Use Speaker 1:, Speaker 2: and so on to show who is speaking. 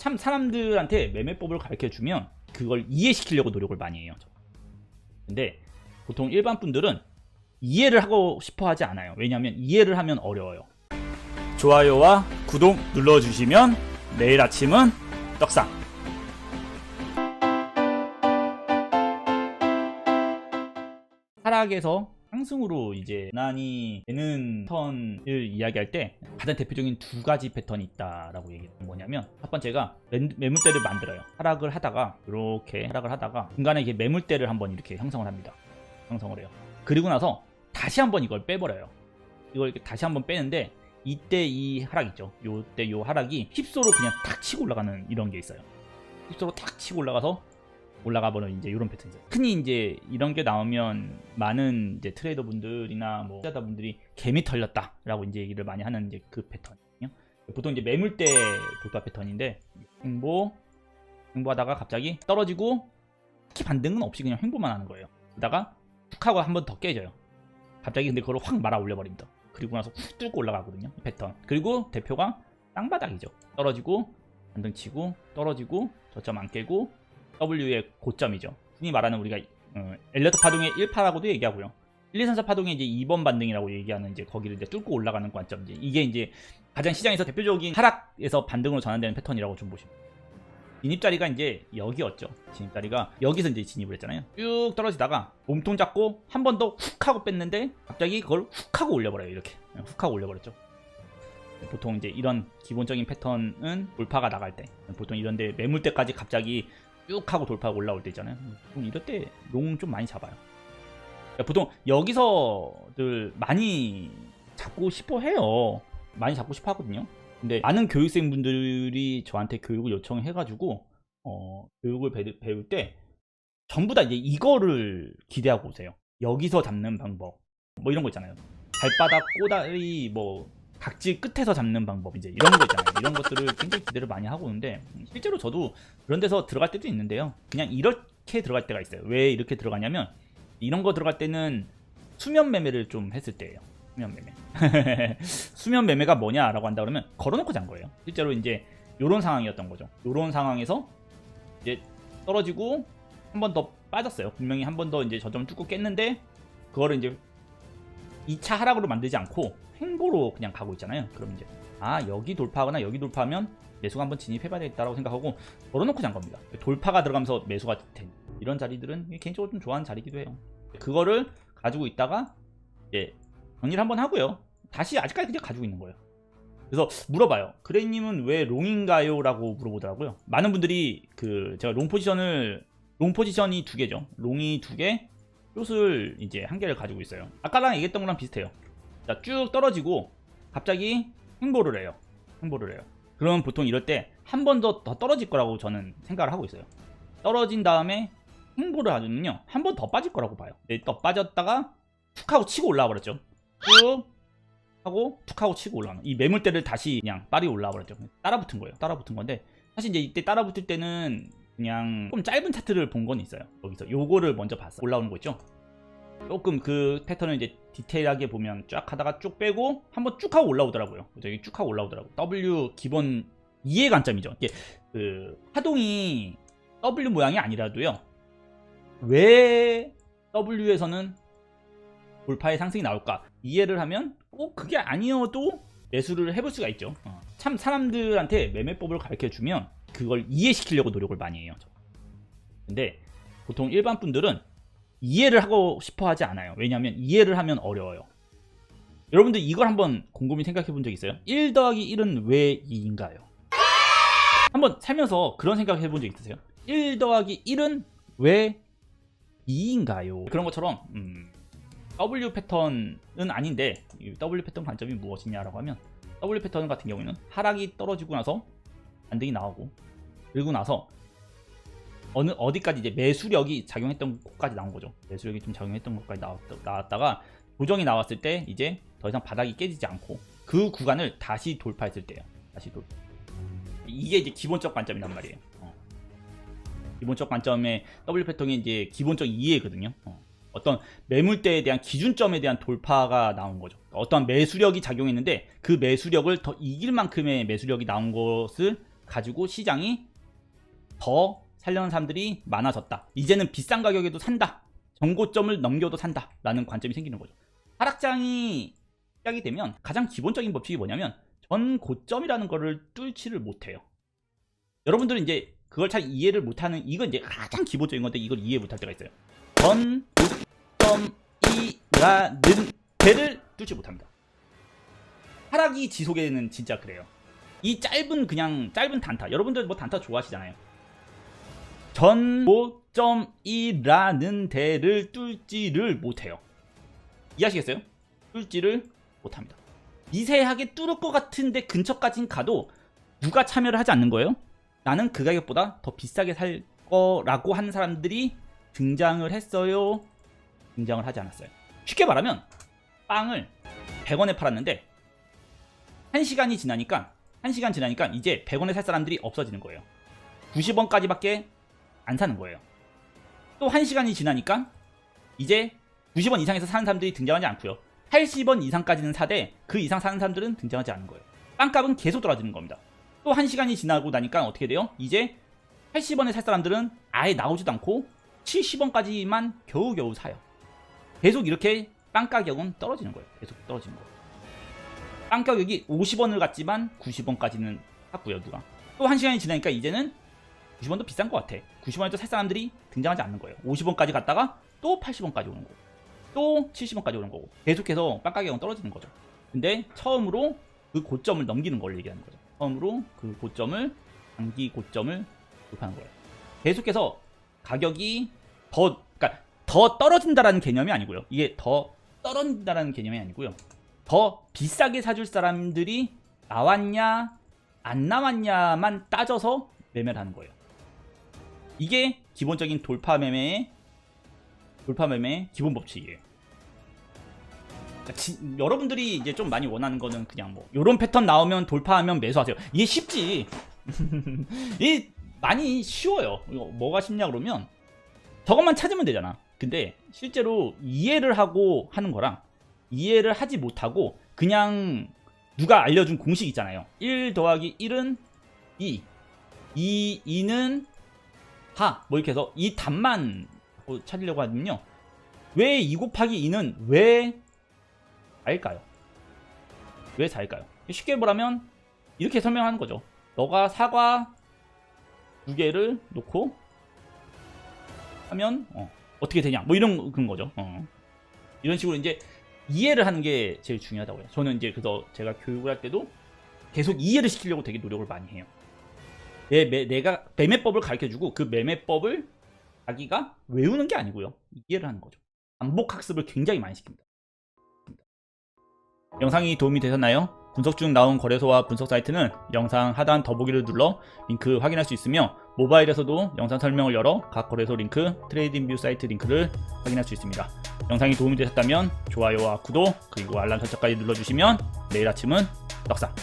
Speaker 1: 참 사람들한테 매매법을 가르쳐주면 그걸 이해시키려고 노력을 많이 해요. 근데 보통 일반 분들은 이해를 하고 싶어 하지 않아요. 왜냐하면 이해를 하면 어려워요. 좋아요와 구독 눌러주시면 내일 아침은 떡상. 하락에서 상승으로 이제 무난히 되는 패턴을 이야기할 때 가장 대표적인 두 가지 패턴이 있다라고 얘기하는 뭐냐면, 첫 번째가 매물대를 만들어요. 하락을 하다가 이렇게 하락을 하다가 중간에 이게 매물대를 한번 이렇게 형성을 합니다. 형성을 해요. 그리고 나서 다시 한번 이걸 빼버려요. 이걸 이렇게 다시 한번 빼는데, 이때 이 하락 있죠. 요때 요 하락이 힙소로 그냥 탁 치고 올라가는 이런 게 있어요. 힙소로 탁 치고 올라가서 올라가 버는 이제 이런 패턴이죠. 흔히 이제 이런 게 나오면 많은 이제 트레이더 분들이나 뭐 투자자 분들이 개미 털렸다라고 이제 얘기를 많이 하는 이제 그 패턴이거든요. 보통 이제 매물대 돌파 패턴인데, 횡보하다가 갑자기 떨어지고 특히 반등은 없이 그냥 횡보만 하는 거예요. 그러다가 툭 하고 한 번 더 깨져요. 갑자기 근데 그걸 확 말아 올려버립니다. 그리고 나서 훅 뚫고 올라가거든요. 이 패턴. 그리고 대표가 땅바닥이죠. 떨어지고 반등 치고 떨어지고 저점 안 깨고 W의 고점이죠. 흔히 말하는 우리가 엘리어트 파동의 1파라고도 얘기하고요. 1, 2, 3, 4 파동의 이제 2번 반등이라고 얘기하는 이제 거기를 이제 뚫고 올라가는 관점. 이게 이제 가장 시장에서 대표적인 하락에서 반등으로 전환되는 패턴이라고 좀 보시면. 진입자리가 이제 여기였죠. 진입자리가 여기서 이제 진입을 했잖아요. 쭉 떨어지다가 몸통 잡고 한 번 더 훅 하고 뺐는데 갑자기 그걸 훅 하고 올려버려요. 이렇게 훅 하고 올려버렸죠. 보통 이제 이런 기본적인 패턴은 돌파가 나갈 때, 보통 이런데 매물대까지 갑자기 쭉 하고 돌파하고 올라올 때 있잖아요. 이럴 때 롱 좀 많이 잡아요. 보통 여기서들 많이 잡고 싶어 해요. 많이 잡고 싶어 하거든요. 근데 많은 교육생분들이 저한테 교육을 요청해가지고 교육을 배울 때 전부 다 이제 이거를 기대하고 오세요. 여기서 잡는 방법 뭐 이런 거 있잖아요. 발바닥 꼬다리 뭐 각질 끝에서 잡는 방법, 이제 이런 거 있잖아요. 이런 것들을 굉장히 기대를 많이 하고 오는데, 실제로 저도 그런 데서 들어갈 때도 있는데요. 그냥 이렇게 들어갈 때가 있어요. 왜 이렇게 들어가냐면, 이런 거 들어갈 때는 수면 매매를 좀 했을 때예요. 수면 매매. 수면 매매가 뭐냐라고 한다 그러면 걸어놓고 잔 거예요. 실제로 이제 요런 상황이었던 거죠. 요런 상황에서 이제 떨어지고 한 번 더 빠졌어요. 분명히 한 번 더 이제 저점 뚫고 깼는데, 그거를 이제 2차 하락으로 만들지 않고 횡보로 그냥 가고 있잖아요. 그럼 이제 여기 돌파하거나 여기 돌파하면 매수가 한번 진입해봐야 되겠다라고 생각하고 걸어놓고 잔 겁니다. 돌파가 들어가면서 매수가 된 이런 자리들은 개인적으로 좀 좋아하는 자리기도 해요. 그거를 가지고 있다가 이제 정리를 한번 하고요. 다시 아직까지 그냥 가지고 있는 거예요. 그래서 물어봐요. 그레이님은 왜 롱인가요? 라고 물어보더라고요. 많은 분들이 제가 롱 포지션이 두 개죠. 롱이 두 개, 숏을 이제 한 개를 가지고 있어요. 아까랑 얘기했던 거랑 비슷해요. 자, 쭉 떨어지고 갑자기 횡보를 해요. 그러면 보통 이럴 때 한 번 더 떨어질 거라고 저는 생각을 하고 있어요. 떨어진 다음에 횡보를 하면요, 한 번 더 빠질 거라고 봐요. 더 빠졌다가 툭 하고 치고 올라와 버렸죠. 쭉 하고 툭 하고 치고 올라가는, 이 매물대를 다시 그냥 빨리 올라와 버렸죠. 따라붙은 거예요. 따라붙은 건데, 사실 이제 이때 따라붙을 때는 그냥 조금 짧은 차트를 본 건 있어요. 여기서 요거를 먼저 봤어. 올라오는 거 있죠. 조금 그 패턴을 이제 디테일하게 보면 쫙 하다가 쭉 빼고 한번 쭉 하고 올라오더라고요. 여기 쭉 하고 올라오더라고요. W 기본 이해 관점이죠. 이게 파동이 W 모양이 아니라도요, 왜 W에서는 돌파의 상승이 나올까 이해를 하면 꼭 그게 아니어도 매수를 해볼 수가 있죠. 참 사람들한테 매매법을 가르쳐주면 그걸 이해시키려고 노력을 많이 해요. 근데 보통 일반 분들은 이해를 하고 싶어 하지 않아요. 왜냐하면 이해를 하면 어려워요. 여러분들 이걸 한번 곰곰이 생각해 본 적 있어요? 1 더하기 1은 왜 2인가요? 한번 살면서 그런 생각 해본 적 있으세요? 1 더하기 1은 왜 2인가요? 그런 것처럼 W 패턴은 아닌데, W 패턴 관점이 무엇이냐라고 하면, W 패턴 같은 경우에는 하락이 떨어지고 나서 반등이 나오고, 그리고 나서 어디까지 이제 매수력이 작용했던 곳까지 나온 거죠. 매수력이 좀 작용했던 곳까지 나왔다가 조정이 나왔을 때 이제 더 이상 바닥이 깨지지 않고 그 구간을 다시 돌파했을 때예요. 이게 이제 기본적 관점이란 말이에요. 기본적 관점의 W 패턴이 이제 기본적 이해거든요. 어떤 매물대에 대한 기준점에 대한 돌파가 나온 거죠. 어떠한 매수력이 작용했는데 그 매수력을 더 이길 만큼의 매수력이 나온 것을 가지고 시장이 더 살려는 사람들이 많아졌다. 이제는 비싼 가격에도 산다. 정고점을 넘겨도 산다. 라는 관점이 생기는 거죠. 하락장이 시작이 되면 가장 기본적인 법칙이 뭐냐면 전 고점이라는 거를 뚫지를 못해요. 여러분들은 이제 그걸 잘 이해를 못하는, 이건 이제 가장 기본적인 건데 이걸 이해 못할 때가 있어요. 전 고점이라는 데를 뚫지 못합니다. 하락이 지속에는 진짜 그래요. 이 짧은 단타, 여러분들 뭐 단타 좋아하시잖아요. 전 고점이라는 데를 뚫지를 못해요. 이해하시겠어요? 뚫지를 못합니다. 미세하게 뚫을 것 같은데 근처까진 가도 누가 참여를 하지 않는 거예요? 나는 그 가격보다 더 비싸게 살 거라고 하는 사람들이 등장을 했어요? 등장을 하지 않았어요? 쉽게 말하면 빵을 100원에 팔았는데 1시간 지나니까 이제 100원에 살 사람들이 없어지는 거예요. 90원까지밖에 안 사는 거예요. 또 1시간이 지나니까 이제 90원 이상에서 사는 사람들이 등장하지 않고요. 80원 이상까지는 사되 그 이상 사는 사람들은 등장하지 않은 거예요. 빵값은 계속 떨어지는 겁니다. 또 1시간이 지나고 나니까 어떻게 돼요? 이제 80원에 살 사람들은 아예 나오지도 않고 70원까지만 겨우겨우 사요. 계속 이렇게 빵 가격은 떨어지는 거예요. 계속 떨어지는 거예요. 빵 가격이 50원을 갔지만 90원까지는 샀고요, 누가. 또 1시간이 지나니까 이제는 90원도 비싼 것 같아. 90원에도 살 사람들이 등장하지 않는 거예요. 50원까지 갔다가 또 80원까지 오는 거고, 또 70원까지 오는 거고, 계속해서 빵 가격은 떨어지는 거죠. 근데 처음으로 그 고점을 넘기는 걸 얘기하는 거죠. 처음으로 그 고점을, 단기 고점을 돌파하는 거예요. 계속해서 가격이 더 떨어진다라는 개념이 아니고요. 이게 더 떨어진다라는 개념이 아니고요. 더 비싸게 사줄 사람들이 나왔냐 안 나왔냐만 따져서 매매를 하는 거예요. 이게 기본적인 돌파 매매의 기본 법칙이에요. 여러분들이 이제 좀 많이 원하는 거는 그냥 뭐 요런 패턴 나오면 돌파하면 매수하세요. 이게 쉽지. 이게 많이 쉬워요. 뭐가 쉽냐 그러면 저것만 찾으면 되잖아. 근데 실제로 이해를 하고 하는 거랑 이해를 하지 못하고 그냥 누가 알려준 공식 있잖아요. 1 더하기 1은 2, 2는 4, 뭐 이렇게 해서 이 답만 찾으려고 하면요. 왜 2 곱하기 2는 왜 4일까요? 왜 4일까요? 쉽게 말하면 이렇게 설명하는 거죠. 너가 사과 2개를 놓고 하면 어떻게 되냐, 뭐 이런 그런 거죠. 이런 식으로 이제 이해를 하는 게 제일 중요하다고 해요. 저는 이제 그래서 제가 교육을 할 때도 계속 이해를 시키려고 되게 노력을 많이 해요. 내가 매매법을 가르쳐주고 그 매매법을 자기가 외우는 게 아니고요. 이해를 하는 거죠. 반복 학습을 굉장히 많이 시킵니다. 영상이 도움이 되셨나요? 분석 중 나온 거래소와 분석 사이트는 영상 하단 더보기를 눌러 링크 확인할 수 있으며 모바일에서도 영상 설명을 열어 각 거래소 링크, 트레이딩뷰 사이트 링크를 확인할 수 있습니다. 영상이 도움이 되셨다면 좋아요와 구독 그리고 알람 설정까지 눌러주시면 내일 아침은 떡상!